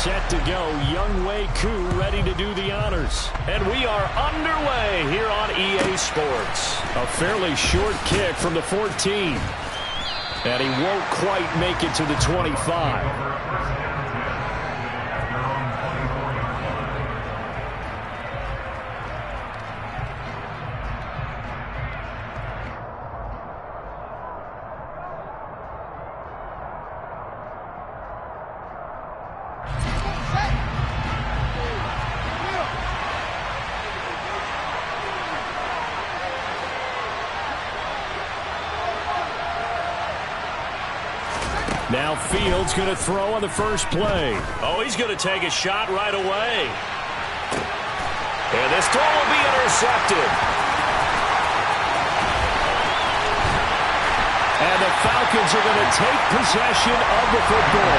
set to go. Younghoe Koo ready to do the honors. And we are underway here on EA Sports. A fairly short kick from the 14. And he won't quite make it to the 25. Now Fields going to throw on the first play. Oh, he's going to take a shot right away. And this throw will be intercepted. And the Falcons are going to take possession of the football.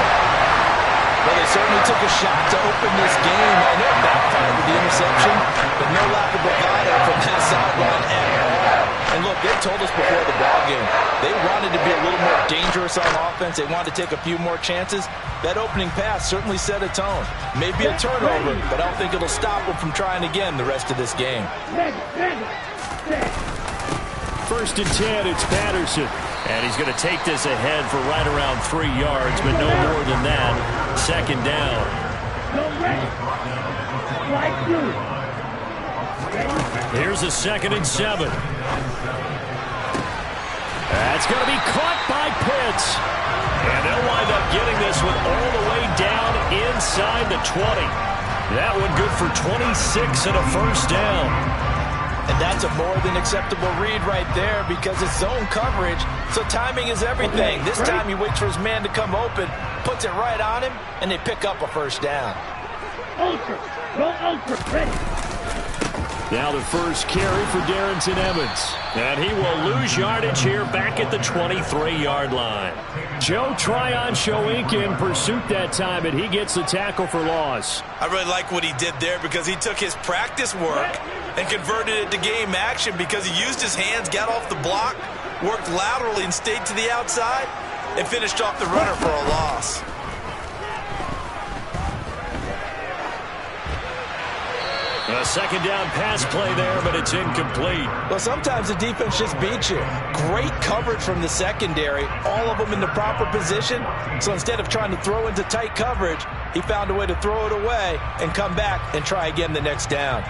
Well, they certainly took a shot to open this game, and it backfired with the interception, but no lack of bravado from that sideline at all. And look, they told us before the ballgame, they wanted to be a little more dangerous on offense. They wanted to take a few more chances. That opening pass certainly set a tone. Maybe a turnover, but I don't think it'll stop them from trying again the rest of this game. First and 10, it's Patterson. And he's going to take this ahead for right around 3 yards, but no more than that. Second down. Here's a 2nd and 7. That's going to be caught by Pitts. And they'll wind up getting this one all the way down inside the 20. That one good for 26 and a first down. And that's a more than acceptable read right there because it's zone coverage, so timing is everything. This time he waits for his man to come open, puts it right on him, and they pick up a first down. Ultra, go ultra, ready. Now the first carry for Darrington Evans. And he will lose yardage here back at the 23-yard line. Joe Tryon showing in pursuit that time, and he gets the tackle for loss. I really like what he did there because he took his practice work and converted it to game action because he used his hands, got off the block, worked laterally and stayed to the outside, and finished off the runner for a loss. A second down pass play there, but it's incomplete. Well, sometimes the defense just beats you. Great coverage from the secondary, all of them in the proper position. So instead of trying to throw into tight coverage, he found a way to throw it away and come back and try again the next down.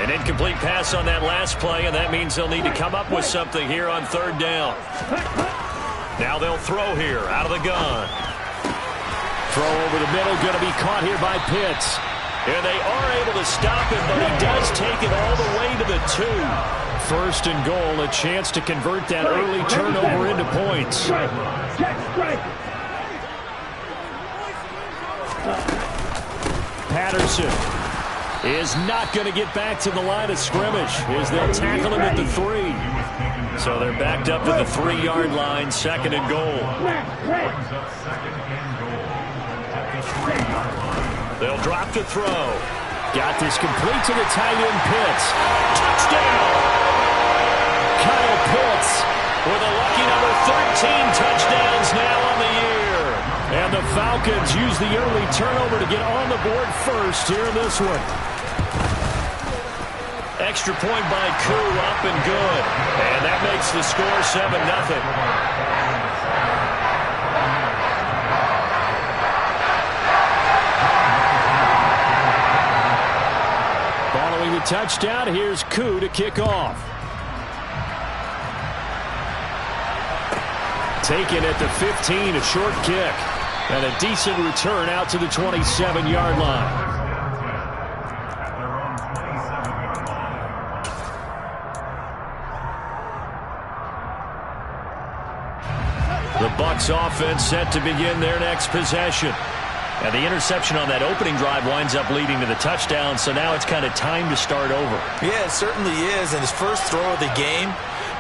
An incomplete pass on that last play, and that means they'll need to come up with something here on 3rd down. Now they'll throw here out of the gun. Throw over the middle, going to be caught here by Pitts. And they are able to stop him, but he does take it all the way to the 2. 1st and goal, a chance to convert that early turnover into points. Patterson is not going to get back to the line of scrimmage as they'll tackle him at the 3. So they're backed up to the 3-yard line, 2nd and goal. They'll drop the throw. Got this complete to the tight end, Pitts. Touchdown! Kyle Pitts with a lucky number 13 touchdowns now on the year. And the Falcons use the early turnover to get on the board first here in this one. Extra point by Koo, up and good. And that makes the score 7-0. Following the touchdown, here's Koo to kick off. Taken at the 15, a short kick. And a decent return out to the 27-yard line. The Bucs offense set to begin their next possession. And the interception on that opening drive winds up leading to the touchdown, so now it's kind of time to start over. Yeah, it certainly is, and his first throw of the game.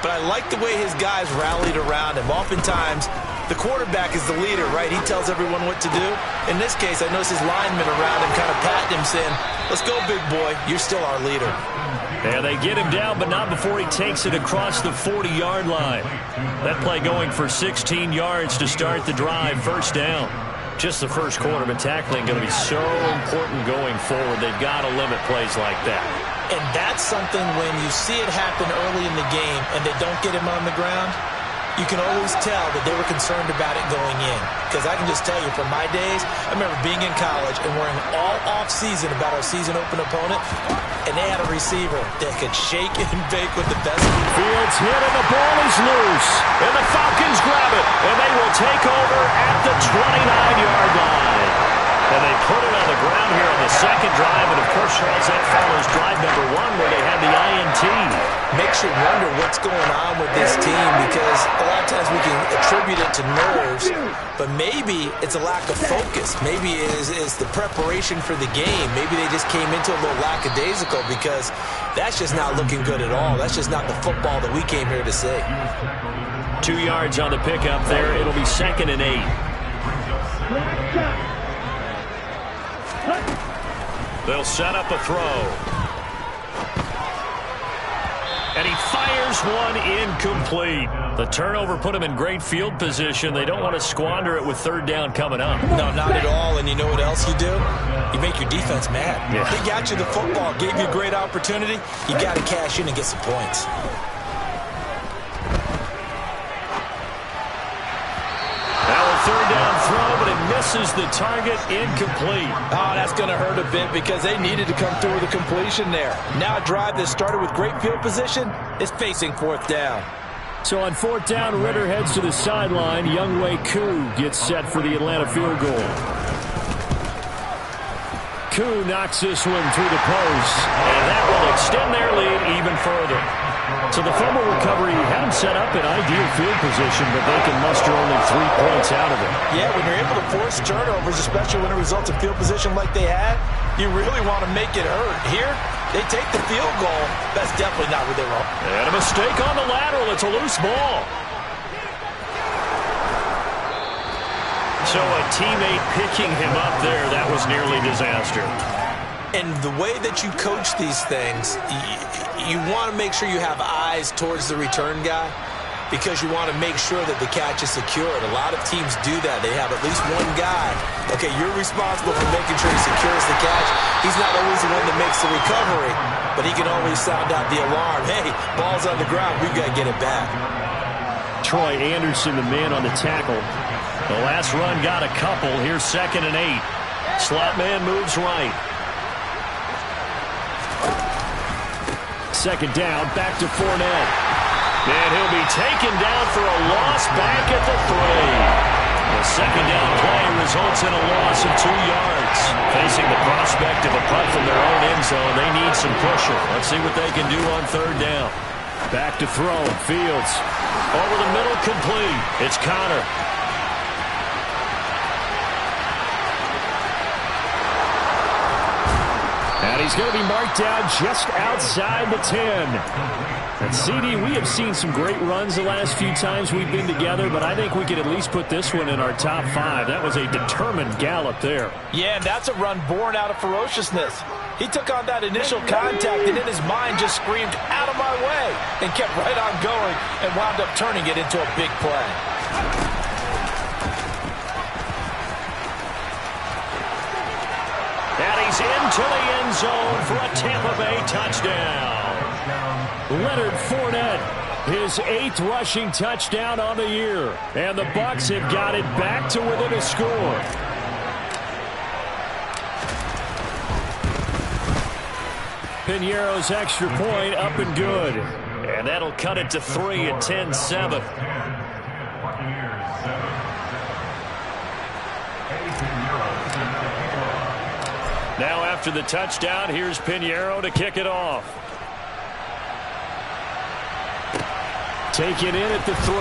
But I like the way his guys rallied around him. Oftentimes, The quarterback is the leader, right? He tells everyone what to do. In this case, I noticed his linemen around him kind of patting him, saying, let's go, big boy. You're still our leader. And they get him down, but not before he takes it across the 40-yard line. That play going for 16 yards to start the drive. First down. Just the first quarter, but tackling going to be so important going forward. They've got to limit plays like that. And that's something when you see it happen early in the game and they don't get him on the ground, you can always tell that they were concerned about it going in. Because I can just tell you from my days, I remember being in college and worrying all off-season about our season-open opponent, and they had a receiver that could shake and bake with the best. Fields hit and the ball is loose. And the Falcons grab it. And they will take over at the 29-yard line. And they put it on the ground here on the second drive. And, of course, Charles, that follows drive number 1 where they had the INT. Makes you wonder what's going on with this team because a lot of times we can attribute it to nerves, but maybe it's a lack of focus. Maybe it's the preparation for the game. Maybe they just came into a little lackadaisical because that's just not looking good at all. That's just not the football that we came here to see. 2 yards on the pickup there. It'll be 2nd and 8. They'll set up a throw. And he fires one incomplete. The turnover put him in great field position. They don't want to squander it with third down coming up. No, not at all. And you know what else you do? You make your defense mad. Yeah. They got you the football, gave you a great opportunity. You got to cash in and get some points. Third down throw, but it misses the target, incomplete. Oh, that's going to hurt a bit because they needed to come through with a completion there. Now a drive that started with great field position is facing fourth down. So on fourth down, Ritter heads to the sideline. Younghoe Koo gets set for the Atlanta field goal. Koo knocks this one through the post, and that will extend their lead even further. So the fumble recovery had them set up in ideal field position, but they can muster only 3 points out of it. Yeah, when you're able to force turnovers, especially when it results in field position like they had, you really want to make it hurt. Here, they take the field goal. That's definitely not where they want. And a mistake on the lateral. It's a loose ball. So a teammate picking him up there, that was nearly disaster. And the way that you coach these things, you want to make sure you have eyes towards the return guy because you want to make sure that the catch is secured. A lot of teams do that. They have at least one guy. Okay, you're responsible for making sure he secures the catch. He's not always the one that makes the recovery, but he can always sound out the alarm. Hey, ball's on the ground. We've got to get it back. Troy Anderson, the man on the tackle. The last run got a couple. Here's 2nd and 8. Slot man moves right. Second down, back to Fournette. And he'll be taken down for a loss back at the 3. The second down play results in a loss of 2 yards. Facing the prospect of a punt from their own end zone, they need some pushing. Let's see what they can do on third down. Back to throw, Fields. Over the middle, complete. It's Connor. And he's going to be marked down just outside the 10. And CD, we have seen some great runs the last few times we've been together, but I think we could at least put this one in our top 5. That was a determined gallop there. Yeah, and that's a run born out of ferociousness. He took on that initial contact and in his mind just screamed, out of my way, and kept right on going and wound up turning it into a big play. And he's into the end zone for a Tampa Bay touchdown. Leonard Fournette, his 8th rushing touchdown on the year. And the Bucs have got it back to within a score. Piñeiro's extra point up and good. And that'll cut it to 3 at 10-7. Now after the touchdown, here's Piñeiro to kick it off. Take it in at the 3.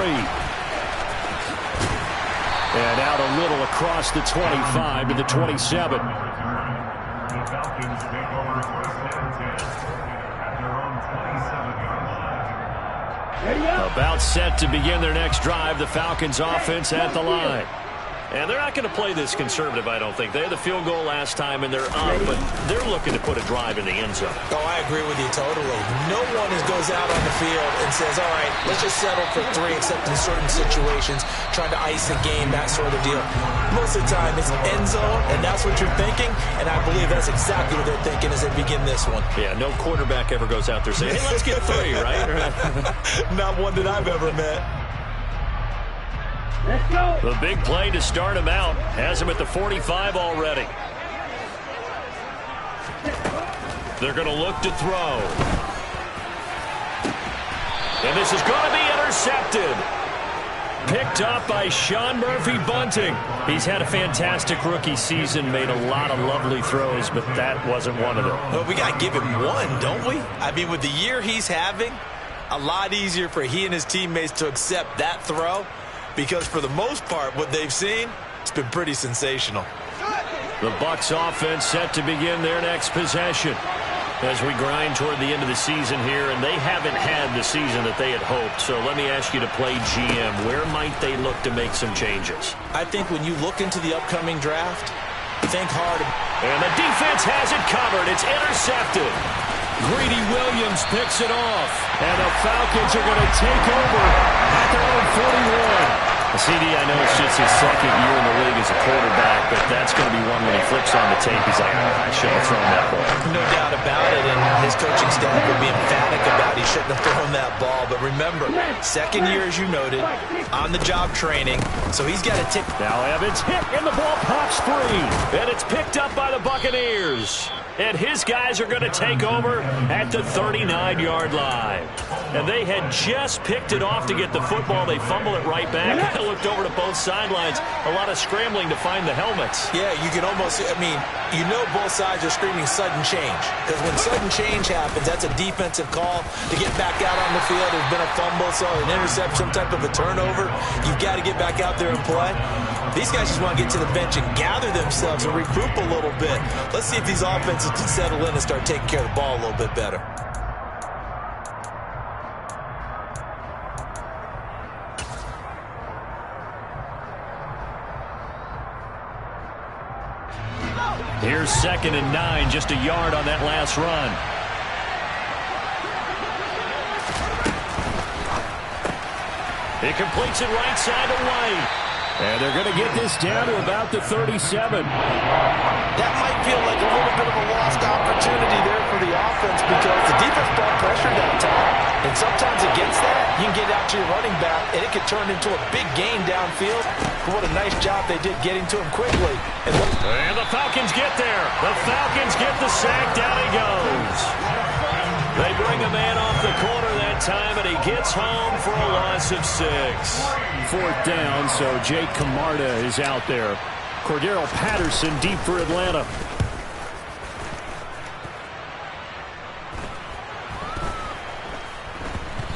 And out a little across the 25 to the 27. About set to begin their next drive. The Falcons offense at the line. And they're not going to play this conservative, I don't think. They had the field goal last time, and they're up, but they're looking to put a drive in the end zone. Oh, I agree with you totally. No one goes out on the field and says, all right, let's just settle for 3, except in certain situations, trying to ice a game, that sort of deal. Most of the time, it's end zone, and that's what you're thinking, and I believe that's exactly what they're thinking as they begin this one. Yeah, no quarterback ever goes out there saying, hey, let's get 3, right? Not one that I've ever met. Let's go. The big play to start him out has him at the 45 already. They're going to look to throw. And this is going to be intercepted. Picked up by Sean Murphy-Bunting. He's had a fantastic rookie season, made a lot of lovely throws, but that wasn't one of them. Well, we got to give him one, don't we? I mean, with the year he's having, a lot easier for he and his teammates to accept that throw. Because for the most part, what they've seen, it's been pretty sensational. The Bucs offense set to begin their next possession as we grind toward the end of the season here, and they haven't had the season that they had hoped. So let me ask you to play GM. Where might they look to make some changes? I think when you look into the upcoming draft, think hard. And the defense has it covered. It's intercepted. Greedy Williams picks it off. And the Falcons are going to take over at their own 41. CD, I know it's just his second year in the league as a quarterback, but that's going to be one when he flips on the tape. He's like, I shouldn't have thrown that ball. No doubt about it, and his coaching staff will be emphatic about he shouldn't have thrown that ball. But remember, second year, as you noted, on-the-job training, so he's got to take. Now Evans hit, and the ball pops free. And it's picked up by the Buccaneers. And his guys are going to take over at the 39-yard line. And they had just picked it off to get the football. They fumble it right back. I looked over to both sidelines. A lot of scrambling to find the helmets. Yeah, you can almost, I mean, you know both sides are screaming sudden change. Because when sudden change happens, that's a defensive call to get back out on the field. There's been a fumble, so an interception, some type of a turnover. You've got to get back out there and play. These guys just want to get to the bench and gather themselves and regroup a little bit. Let's see if these offenses can settle in and start taking care of the ball a little bit better. Here's 2nd and 9, just a yard on that last run. He completes it right side to White. And they're going to get this down to about the 37. That might feel like a little bit of a lost opportunity there for the offense because the defense brought pressure that time. And sometimes against that, you can get out to your running back, and it could turn into a big gain downfield. But what a nice job they did getting to him quickly. And the Falcons get there. The Falcons get the sack. Down he goes. They bring a man off the corner that time, and he gets home for a loss of 6. 4th down, so Jake Camarda is out there. Cordero Patterson deep for Atlanta.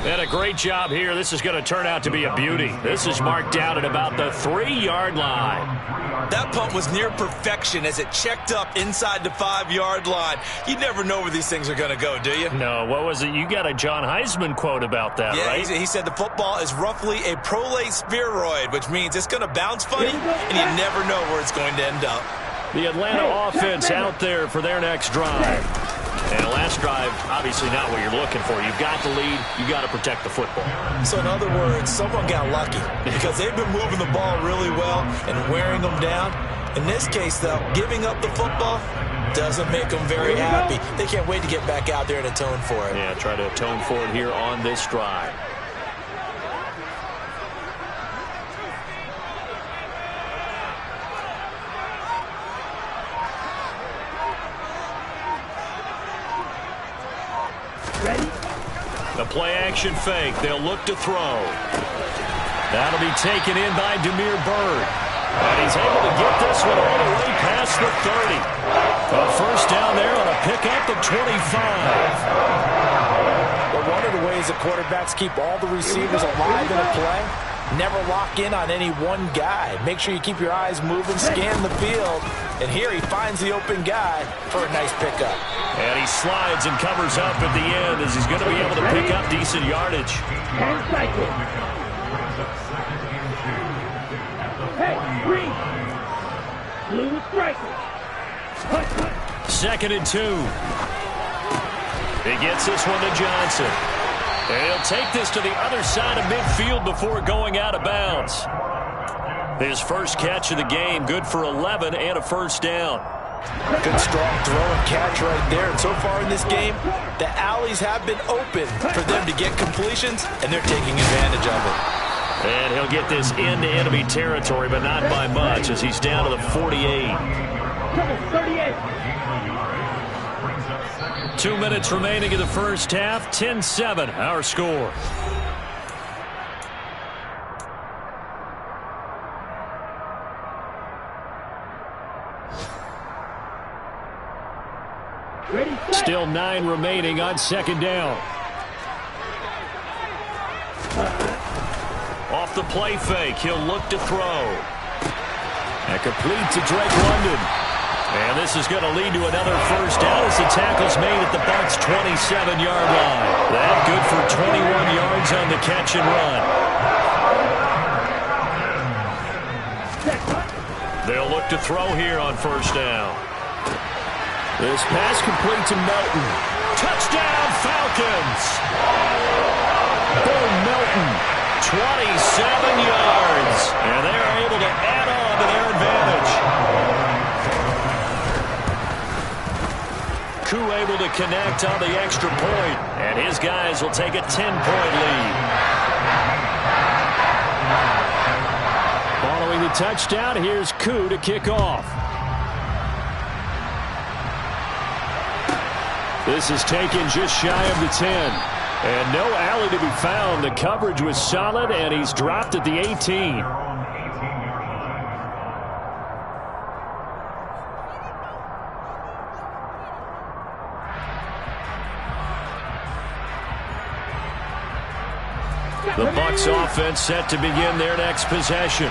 And a great job here. This is going to turn out to be a beauty. This is marked out at about the 3-yard line. That punt was near perfection as it checked up inside the 5-yard line. You never know where these things are going to go, do you? No, what was it? You got a John Heisman quote about that, right? Yeah, he said the football is roughly a prolate spheroid, which means it's going to bounce funny, and you never know where it's going to end up. The Atlanta offense out there for their next drive. And the last drive, obviously not what you're looking for. You've got the lead. You've got to protect the football. So in other words, someone got lucky because they've been moving the ball really well and wearing them down. In this case, though, giving up the football doesn't make them very happy. They can't wait to get back out there and atone for it. Yeah, try to atone for it here on this drive. The play-action fake. They'll look to throw. That'll be taken in by Damiere Byrd. And he's able to get this one all the way past the 30. A first down there on a pickup of 25. Well, one of the ways the quarterbacks keep all the receivers alive in a play Never lock in on any one guy. Make sure you keep your eyes moving, scan the field. And here he finds the open guy for a nice pickup. And he slides and covers up at the end as he's going to be able to pick up decent yardage. And cycle. Hey, green. Blue striker. 2nd and 2. He gets this one to Johnson. And he'll take this to the other side of midfield before going out of bounds. His first catch of the game, good for 11 and a first down. Good strong throw and catch right there. And so far in this game, the alleys have been open for them to get completions, and they're taking advantage of it. And he'll get this into enemy territory, but not by much as he's down to the 48. 38. 2 minutes remaining in the first half. 10-7, our score. Still 9 remaining on 2nd down. Off the play fake, he'll look to throw. And complete to Drake London. And this is going to lead to another first down as the tackle's made at the Bucs' 27-yard line. That good for 21 yards on the catch and run. They'll look to throw here on first down. This pass complete to Melton. Touchdown, Falcons! Bo Melton, 27 yards. And they are able to add on to their advantage. Koo able to connect on the extra point, and his guys will take a 10-point lead. Following the touchdown, here's Koo to kick off. This is taken just shy of the 10. And no alley to be found. The coverage was solid, and he's dropped at the 18. The Bucs offense set to begin their next possession.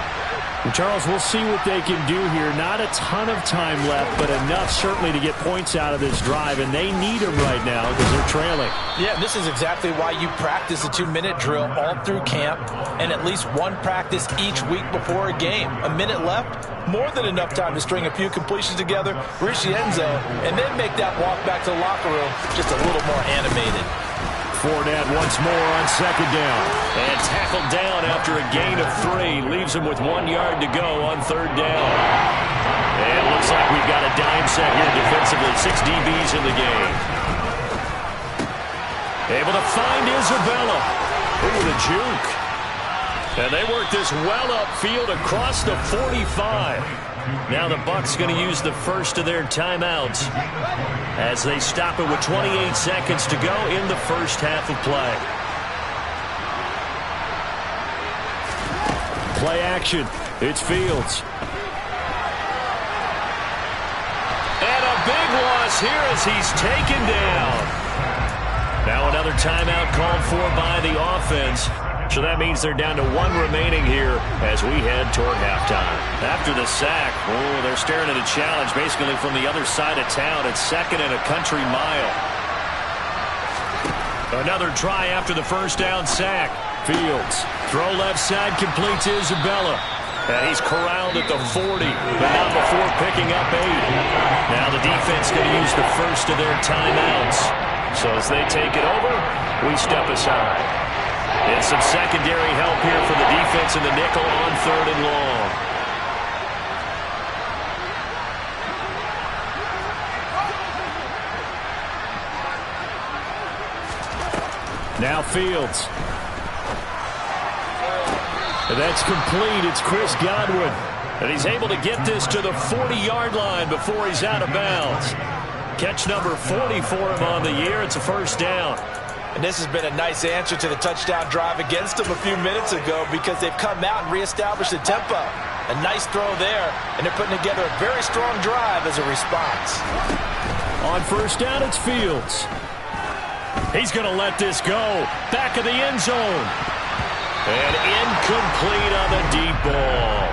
And Charles, we'll see what they can do here. Not a ton of time left, but enough certainly to get points out of this drive, and they need them right now because they're trailing. Yeah, this is exactly why you practice a 2-minute drill all through camp and at least one practice each week before a game. A minute left, more than enough time to string a few completions together, reach the end zone, and then make that walk back to the locker room just a little more animated. Fournette once more on 2nd down. And tackled down after a gain of 3. Leaves him with 1 yard to go on 3rd down. And it looks like we've got a dime set here defensively. 6 DBs in the game. Able to find Isabella. Ooh, the juke. And they work this well upfield across the 45. Now the Bucs going to use the first of their timeouts as they stop it with 28 seconds to go in the first half of play. Play action. It's Fields. And a big loss here as he's taken down. Now another timeout called for by the offense. So that means they're down to 1 remaining here as we head toward halftime. After the sack, they're staring at a challenge basically from the other side of town. It's 2nd and a country mile. Another try after the first down sack. Fields. Throw left side, complete to Isabella. And he's corralled at the 40, but not before picking up 8. Now the defense going to use the first of their timeouts. So as they take it over, we step aside. And some secondary help here for the defense in the nickel on 3rd and long. Now Fields. And that's complete. It's Chris Godwin. And he's able to get this to the 40-yard line before he's out of bounds. Catch number 40 for him on the year. It's a first down. And this has been a nice answer to the touchdown drive against them a few minutes ago because they've come out and reestablished the tempo. A nice throw there, and they're putting together a very strong drive as a response. On first down, it's Fields. He's going to let this go. Back of the end zone. And incomplete on the deep ball.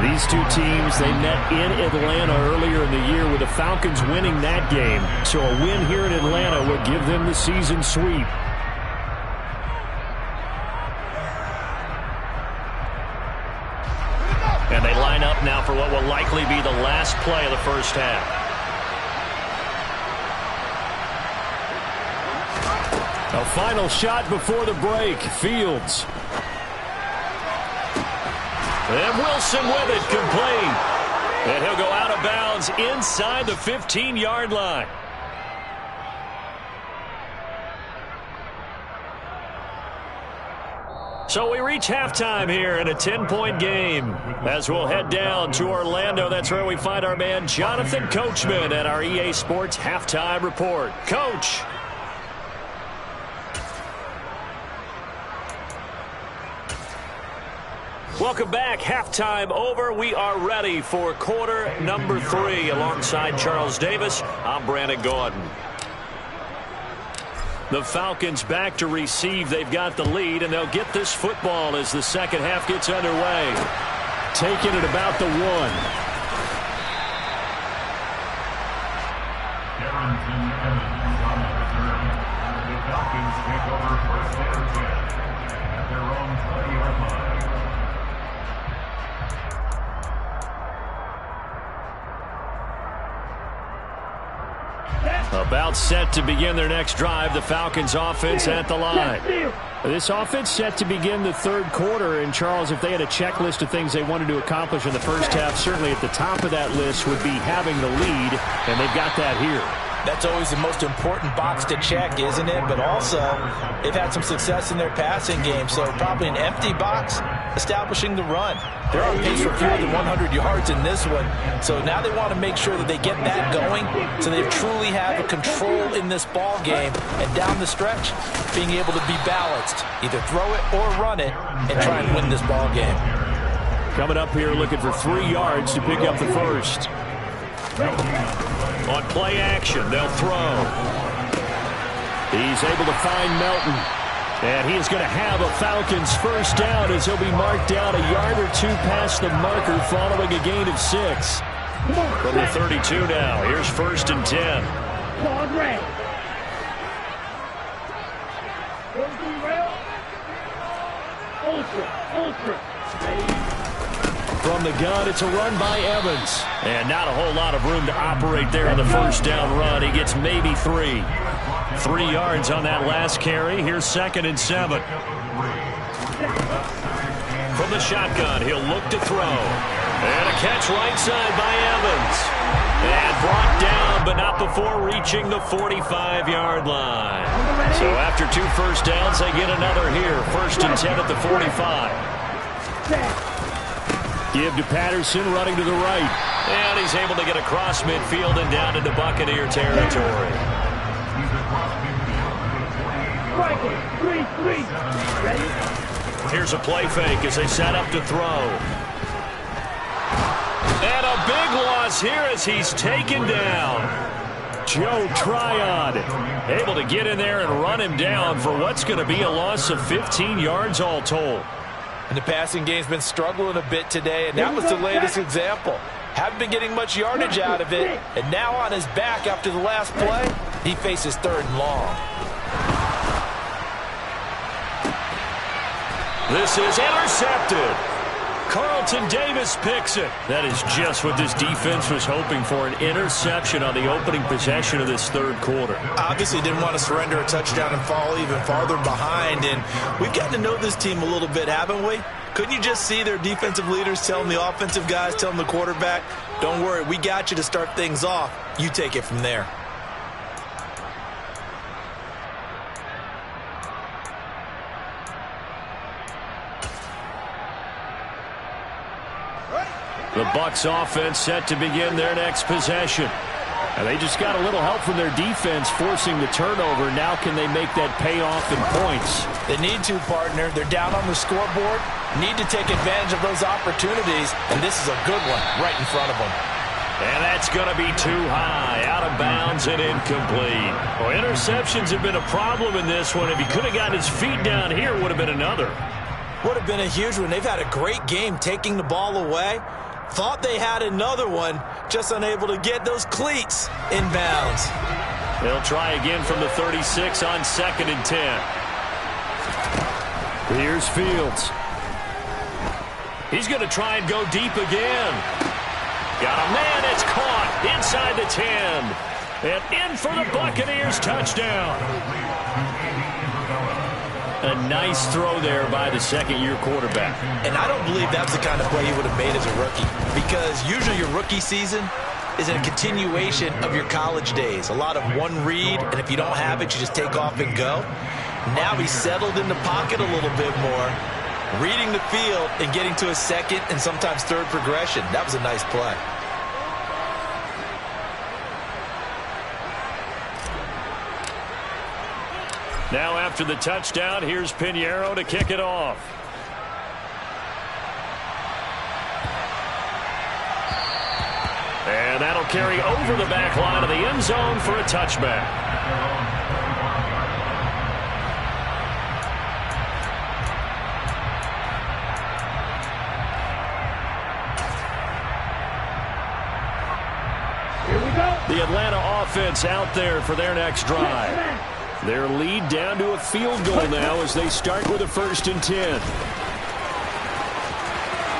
These two teams, they met in Atlanta earlier in the year with the Falcons winning that game. So a win here in Atlanta would give them the season sweep. And they line up now for what will likely be the last play of the first half. A final shot before the break. Fields. And Wilson with it, complete. And he'll go out of bounds inside the 15-yard line. So we reach halftime here in a 10-point game. As we'll head down to Orlando, that's where we find our man Jonathan Coachman at our EA Sports Halftime Report. Coach. Welcome back. Halftime over. We are ready for quarter number 3. Alongside Charles Davis, I'm Brandon Gordon. The Falcons back to receive. They've got the lead, and they'll get this football as the second half gets underway. Taking it about the 1. About set to begin their next drive. The Falcons offense at the line. This offense set to begin the third quarter. And Charles, if they had a checklist of things they wanted to accomplish in the first half, certainly at the top of that list would be having the lead. And they've got that here. That's always the most important box to check, isn't it? But also, they've had some success in their passing game, so probably an empty box establishing the run. They're on pace for fewer than 100 yards in this one, so now they want to make sure that they get that going so they truly have a control in this ball game, and down the stretch, being able to be balanced, either throw it or run it, and try and win this ball game. Coming up here looking for 3 yards to pick up the first. On play action, they'll throw. He's able to find Melton. And he is going to have a Falcons first down as he'll be marked down a yard or 2 past the marker following a gain of 6. From the 32 now, here's 1st and 10. From the gun, it's a run by Evans. And not a whole lot of room to operate there on the first down run. He gets maybe 3. 3 yards on that last carry. Here's 2nd and 7. From the shotgun, he'll look to throw. And a catch right side by Evans. And brought down, but not before reaching the 45-yard line. So after 2 first downs, they get another here. 1st and 10 at the 45. Give to Patterson, running to the right. And he's able to get across midfield and down into Buccaneer territory. Here's a play fake as they set up to throw. And a big loss here as he's taken down. Joe Tryon able to get in there and run him down for what's going to be a loss of 15 yards all told. And the passing game's been struggling a bit today, and that was the latest example. Haven't been getting much yardage out of it, and now on his back after the last play, he faces 3rd and long. This is intercepted. Carlton Davis picks it. That is just what this defense was hoping for, an interception on the opening possession of this third quarter. Obviously didn't want to surrender a touchdown and fall even farther behind, and we've gotten to know this team a little bit, haven't we? Couldn't you just see their defensive leaders telling the offensive guys, telling the quarterback, don't worry, we got you to start things off. You take it from there. The Bucs offense set to begin their next possession. And they just got a little help from their defense forcing the turnover. Now can they make that pay off in points? They need to, partner. They're down on the scoreboard. Need to take advantage of those opportunities. And this is a good one right in front of them. And that's going to be too high. Out of bounds and incomplete. Well, interceptions have been a problem in this one. If he could have gotten his feet down here, it would have been another. Would have been a huge one. They've had a great game taking the ball away. Thought they had another one, just unable to get those cleats inbounds. They'll try again from the 36 on 2nd and 10. Here's Fields. He's going to try and go deep again. Got a man. It's caught inside the 10. And in for the Buccaneers touchdown. A nice throw there by the second-year quarterback. And I don't believe that's the kind of play he would have made as a rookie, because usually your rookie season is a continuation of your college days. A lot of one read, and if you don't have it, you just take off and go. Now he's settled in the pocket a little bit more, reading the field and getting to a second and sometimes third progression. That was a nice play. Now after the touchdown, here's Pinheiro to kick it off. And that'll carry over the back line of the end zone for a touchback. Here we go. The Atlanta offense out there for their next drive. Their lead down to a field goal now as they start with a 1st and 10.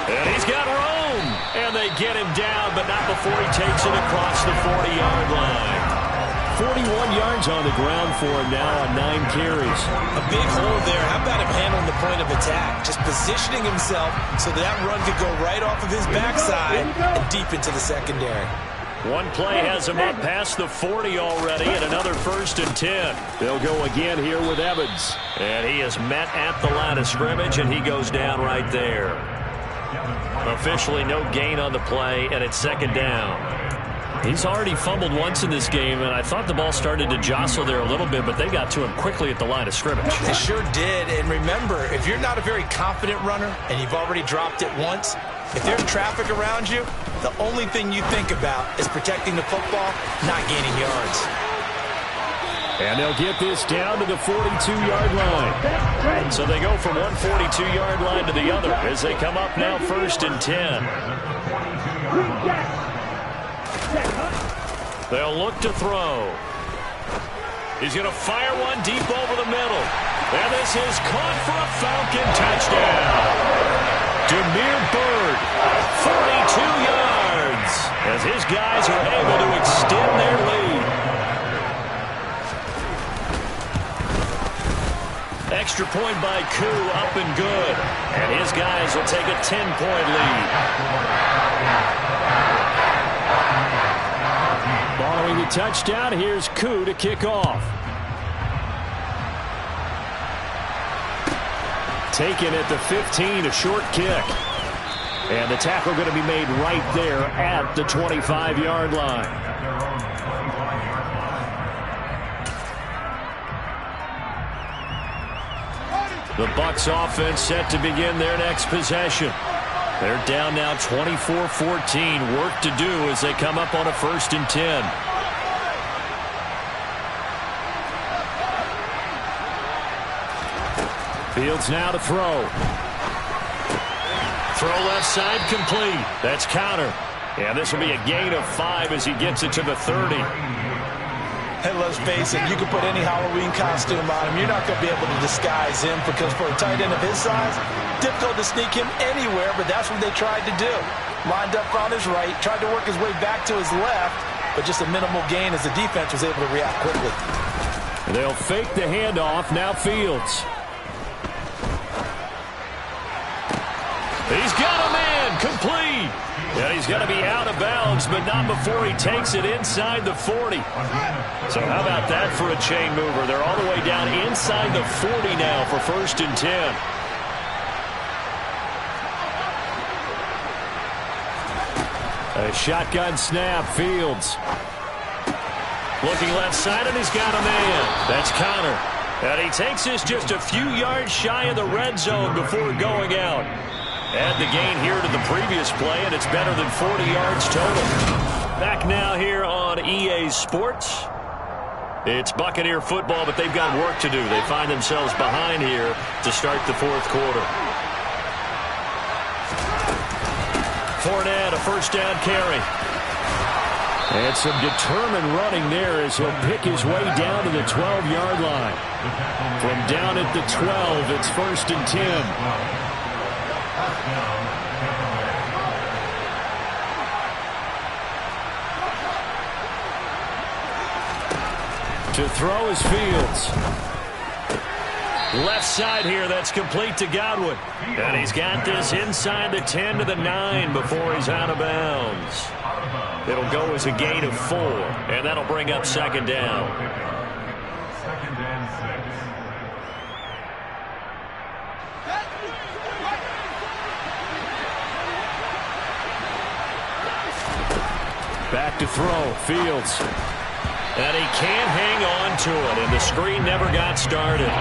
And he's got room. And they get him down, but not before he takes it across the 40-yard line. 41 yards on the ground for him now on 9 carries. A big hole there. How about him handling the point of attack? Just positioning himself so that run could go right off of his backside and deep into the secondary. One play has him up past the 40 already, and another 1st and 10. They'll go again here with Evans. And he is met at the line of scrimmage, and he goes down right there. Officially no gain on the play, and it's 2nd down. He's already fumbled once in this game, and I thought the ball started to jostle there a little bit, but they got to him quickly at the line of scrimmage. They sure did, and remember, if you're not a very confident runner and you've already dropped it once, if there's traffic around you, the only thing you think about is protecting the football, not gaining yards. And they'll get this down to the 42-yard line. So they go from one 42-yard line to the other as they come up now 1st and 10. They'll look to throw. He's going to fire one deep over the middle. And this is caught for a Falcon touchdown. Demir Bird, 42 yards, as his guys are able to extend their lead. Extra point by Koo, up and good. And his guys will take a 10-point lead. Following the touchdown, here's Koo to kick off. Taken at the 15, a short kick. And the tackle going to be made right there at the 25-yard line. The Bucs offense set to begin their next possession. They're down now 24-14. Work to do as they come up on a 1st and 10. Fields now to throw. Throw left side complete. That's counter. And this will be a gain of 5 as he gets it to the 30. And let's face it, you can put any Halloween costume on him. You're not going to be able to disguise him, because for a tight end of his size, difficult to sneak him anywhere, but that's what they tried to do. Lined up on his right, tried to work his way back to his left, but just a minimal gain as the defense was able to react quickly. They'll fake the handoff. Now Fields. He's got a man, complete. And he's going to be out of bounds, but not before he takes it inside the 40. So how about that for a chain mover? They're all the way down inside the 40 now for 1st and 10. A shotgun snap, Fields. Looking left side, and he's got a man. That's Connor. And he takes this just a few yards shy of the red zone before going out. Add the gain here to the previous play, and it's better than 40 yards total. Back now here on EA Sports. It's Buccaneer football, but they've got work to do. They find themselves behind here to start the 4th quarter. Fournette, a first down carry. And some determined running there as he'll pick his way down to the 12-yard line. From down at the 12, it's 1st and 10. To throw is Fields. Left side here, that's complete to Godwin. And he's got this inside the 10 to the 9 before he's out of bounds. It'll go as a gain of 4, and that'll bring up 2nd down. Back to throw, Fields. And he can't hang on to it, and the screen never got started.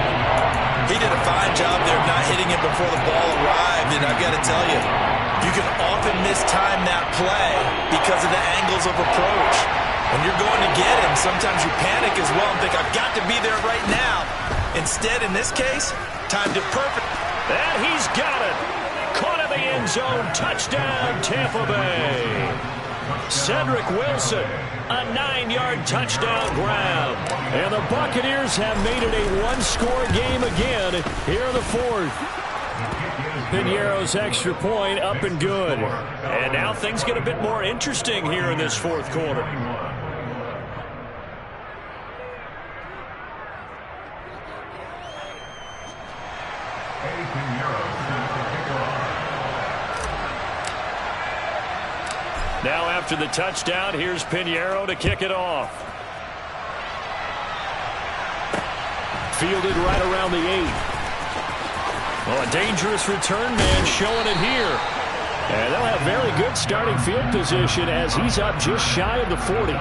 He did a fine job there of not hitting it before the ball arrived, and I've got to tell you, you can often mistime that play because of the angles of approach. When you're going to get him, sometimes you panic as well and think, I've got to be there right now. Instead, in this case, timed it perfect. And he's got it. Caught in the end zone. Touchdown, Tampa Bay. Cedric Wilson, a 9-yard touchdown grab. And the Buccaneers have made it a one-score game again here in the 4th. Piñeiro's extra point up and good. And now things get a bit more interesting here in this 4th quarter. Now after the touchdown, here's Piñeiro to kick it off. Fielded right around the 8. Well, a dangerous return man showing it here. And they'll have very good starting field position as he's up just shy of the 40.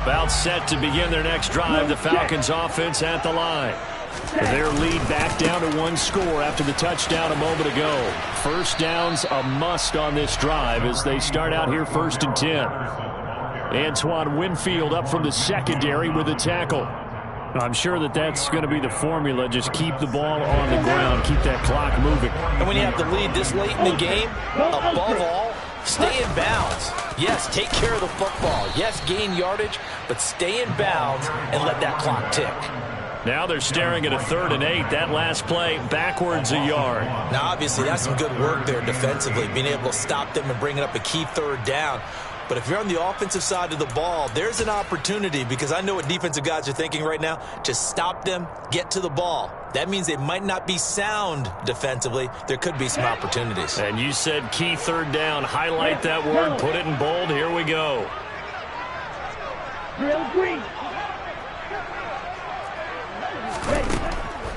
About set to begin their next drive. The Falcons offense at the line. Their lead back down to 1 score after the touchdown a moment ago. First down's a must on this drive as they start out here 1st and 10. Antoine Winfield up from the secondary with a tackle. I'm sure that's going to be the formula. Just keep the ball on the ground. Keep that clock moving. And when you have the lead this late in the game, above all, stay in bounds. Yes, take care of the football. Yes, gain yardage, but stay in bounds and let that clock tick. Now they're staring at a 3rd and 8. That last play backwards a yard. Now, obviously, that's some good work there defensively, being able to stop them and bring up a key 3rd down. But if you're on the offensive side of the ball, there's an opportunity, because I know what defensive guys are thinking right now. Just stop them, get to the ball. That means they might not be sound defensively. There could be some opportunities. And you said key 3rd down. Highlight that word. Put it in bold. Here we go. Green.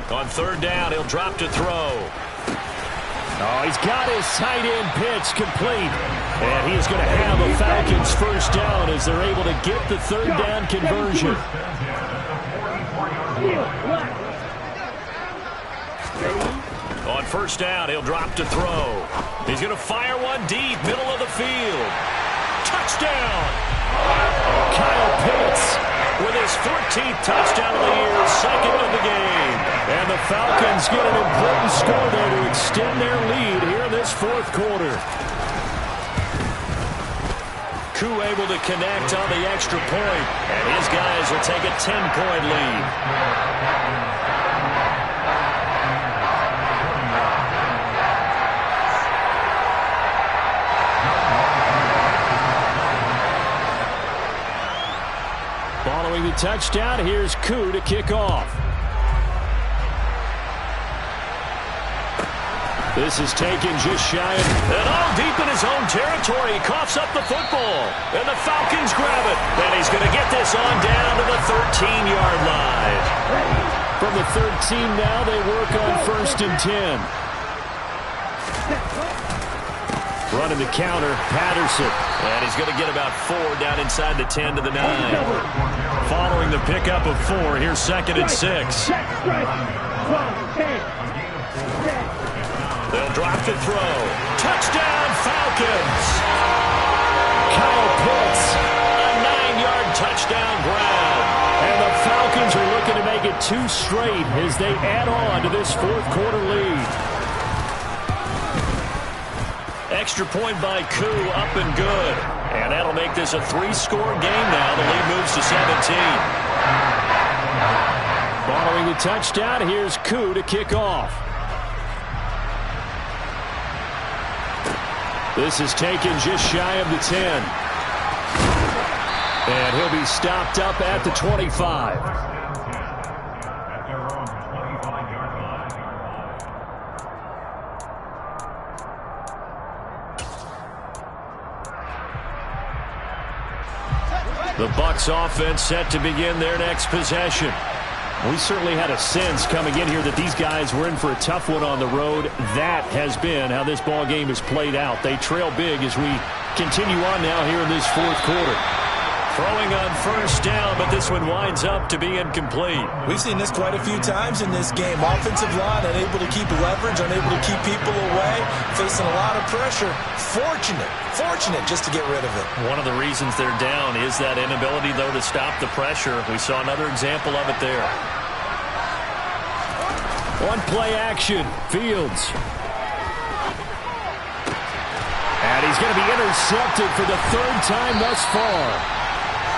On 3rd down, he'll drop to throw. Oh, he's got his tight end pitch complete. And he is going to have a Falcons first down as they're able to get the 3rd down conversion. On 1st down, he'll drop to throw. He's going to fire one deep, middle of the field. Touchdown! Kyle Pitts with his 14th touchdown of the year, 2nd of the game. And the Falcons get an important score there to extend their lead here in this 4th quarter. Koo able to connect on the extra point, and his guys will take a 10-point lead. Following the touchdown, here's Koo to kick off. This is taken just shy of, and all deep in his own territory. He coughs up the football, and the Falcons grab it. And he's going to get this on down to the 13-yard line. From the 13 now, they work on 1st and 10. Running the counter, Patterson. And he's going to get about 4 down inside the 10 to the 9. Following the pickup of 4, here's 2nd and 6. They'll drop to throw. Touchdown, Falcons! A 9-yard touchdown grab. And the Falcons are looking to make it 2 straight as they add on to this fourth quarter lead. Extra point by Koo, up and good. And that'll make this a 3-score game now. The lead moves to 17. Following the touchdown, here's Koo to kick off. This is taken just shy of the 10. And he'll be stopped up at the 25. The Bucs offense set to begin their next possession. We certainly had a sense coming in here that these guys were in for a tough one on the road. That has been how this ball game is played out. They trail big as we continue on now here in this fourth quarter. Throwing on first down, but this one winds up to be incomplete. We've seen this quite a few times in this game. Offensive line unable to keep leverage, unable to keep people away, facing a lot of pressure. Fortunate just to get rid of it. One of the reasons they're down is that inability, though, to stop the pressure. We saw another example of it there. One play action, Fields. And he's going to be intercepted for the 3rd time thus far.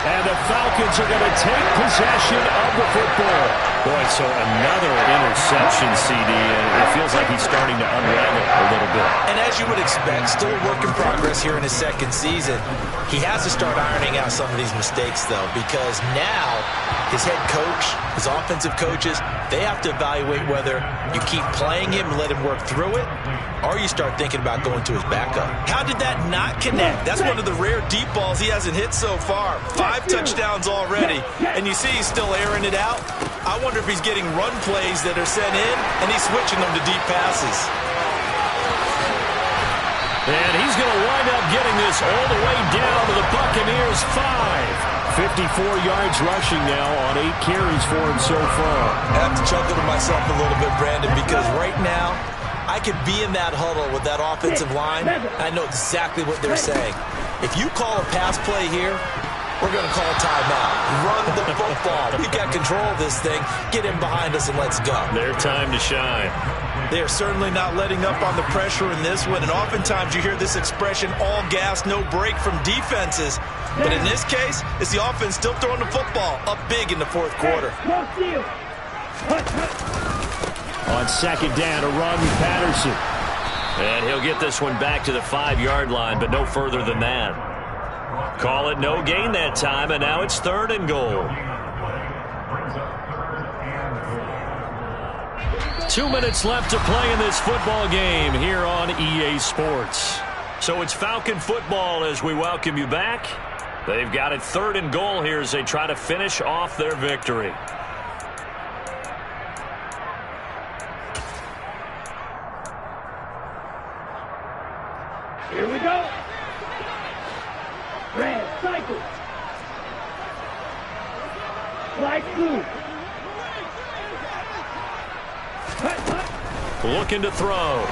And the Falcons are going to take possession of the football. Boy, so another interception, CD, and it feels like he's starting to unravel a little bit. And as you would expect, still a work in progress here in his 2nd season. He has to start ironing out some of these mistakes, though, because now his head coach, his offensive coaches, they have to evaluate whether you keep playing him and let him work through it, or you start thinking about going to his backup. How did that not connect? That's one of the rare deep balls he hasn't hit so far. 5 touchdowns already, and you see he's still airing it out. I wonder if he's getting run plays that are sent in, and he's switching them to deep passes. And he's going to wind up getting this all the way down to the Buccaneers' 5. 54 yards rushing now on 8 carries for him so far. I have to chuckle to myself a little bit, Brandon, because right now I could be in that huddle with that offensive line. I know exactly what they're saying. If you call a pass play here, we're going to call a timeout. Run the football. We've got control of this thing. Get in behind us and let's go. Their time to shine. They are certainly not letting up on the pressure in this one, and oftentimes you hear this expression, all gas, no break from defenses. But in this case, it's the offense still throwing the football up big in the 4th quarter. On 2nd down, a run with Patterson. And he'll get this one back to the 5-yard line, but no further than that. Call it no gain that time, and now it's 3rd and goal. 2 minutes left to play in this football game here on EA Sports. So it's Falcon football as we welcome you back. They've got it 3rd and goal here as they try to finish off their victory. Here we go. Red cycle. Slide through. Looking to throw.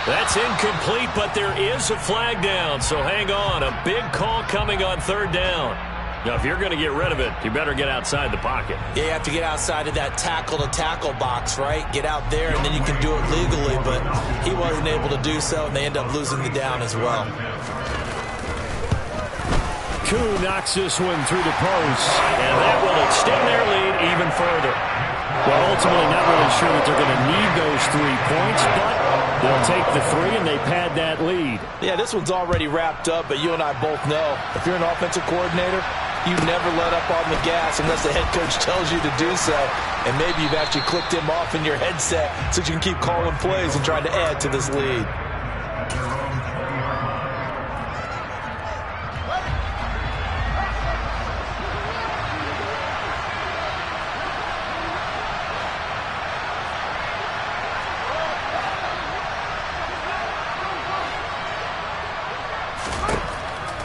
That's incomplete, but there is a flag down, so hang on. A big call coming on 3rd down. Now, if you're going to get rid of it, you better get outside the pocket. Yeah, you have to get outside of that tackle-to-tackle box, right? Get out there, and then you can do it legally, but he wasn't able to do so, and they end up losing the down as well. Koo knocks this one through the post, and that will extend their lead even further. Well, ultimately, not really sure that they're going to need those 3 points, but they'll take the 3, and they pad that lead. Yeah, this one's already wrapped up, but you and I both know if you're an offensive coordinator, you never let up on the gas unless the head coach tells you to do so. And maybe you've actually clicked him off in your headset so you can keep calling plays and trying to add to this lead.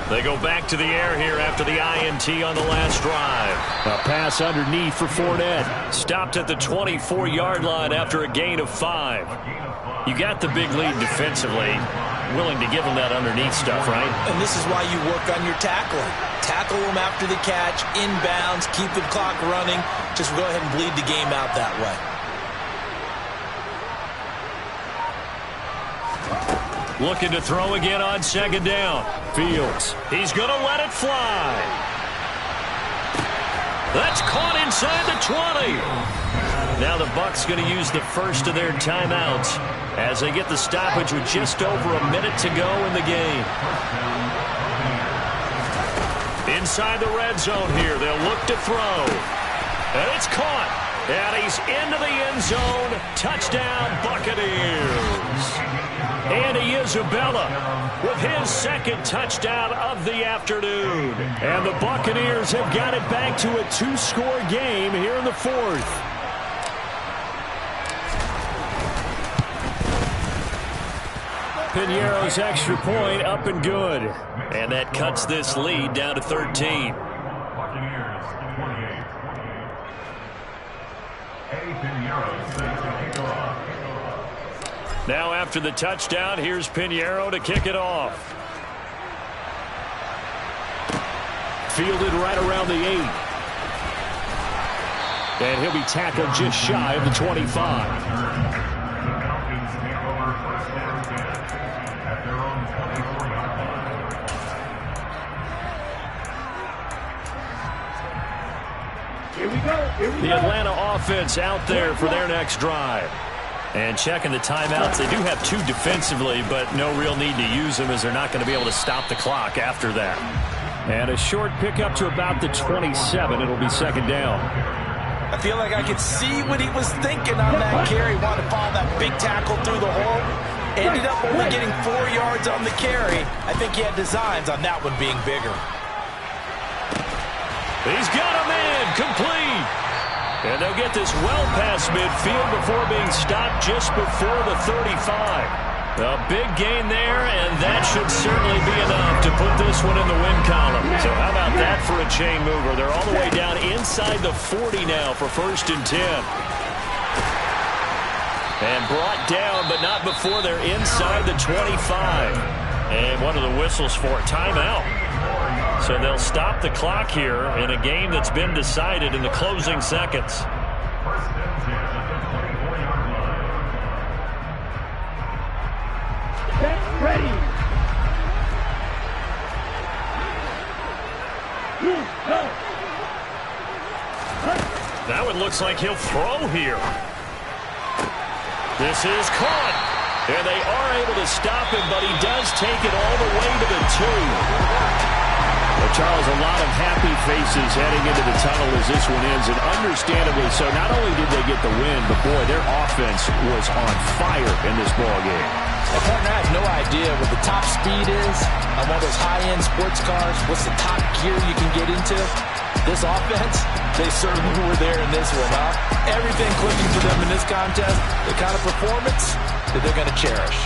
They go back to the air here after the INT on the last drive. A pass underneath for Fournette. Stopped at the 24-yard line after a gain of 5. You got the big lead defensively. Willing to give them that underneath stuff, right? And this is why you work on your tackling. Tackle them after the catch, inbounds, keep the clock running. Just go ahead and bleed the game out that way. Looking to throw again on second down. Fields. He's going to let it fly. That's caught inside the 20. Now the Bucs going to use the first of their timeouts as they get the stoppage with just over a minute to go in the game. Inside the red zone here. They'll look to throw. And it's caught. And he's into the end zone. Touchdown, Buccaneers. Andy Isabella with his second touchdown of the afternoon. And the Buccaneers have got it back to a 2-score game here in the fourth. Piñeiro's extra point up and good. And that cuts this lead down to 13. Now after the touchdown, here's Piñeiro to kick it off. Fielded right around the 8. And he'll be tackled just shy of the 25. Here we go. Here we The go. Atlanta offense out there for their next drive. And checking the timeouts, they do have 2 defensively, but no real need to use them as they're not going to be able to stop the clock after that. And a short pickup to about the 27. It'll be second down. I feel like I could see what he was thinking on that carry. Wanted to follow that big tackle through the hole. Ended up only getting 4 yards on the carry. I think he had designs on that one being bigger. He's got a man complete. And they'll get this well past midfield before being stopped just before the 35. A big gain there, and that should certainly be enough to put this one in the win column. So how about that for a chain mover? They're all the way down inside the 40 now for 1st and 10. And brought down, but not before they're inside the 25. And what are the whistles for? Timeout. So they'll stop the clock here in a game that's been decided in the closing seconds. Set, ready. Go. Now it looks like he'll throw here. This is caught. And they are able to stop him, but he does take it all the way to the 2. Well, Charles, a lot of happy faces heading into the tunnel as this one ends, and understandably so. Not only did they get the win, but, boy, their offense was on fire in this ballgame. My partner has no idea what the top speed is on one of those high-end sports cars. What's the top gear you can get into? This offense, they certainly were there in this one, huh? Everything clicking for them in this contest, the kind of performance that they're going to cherish.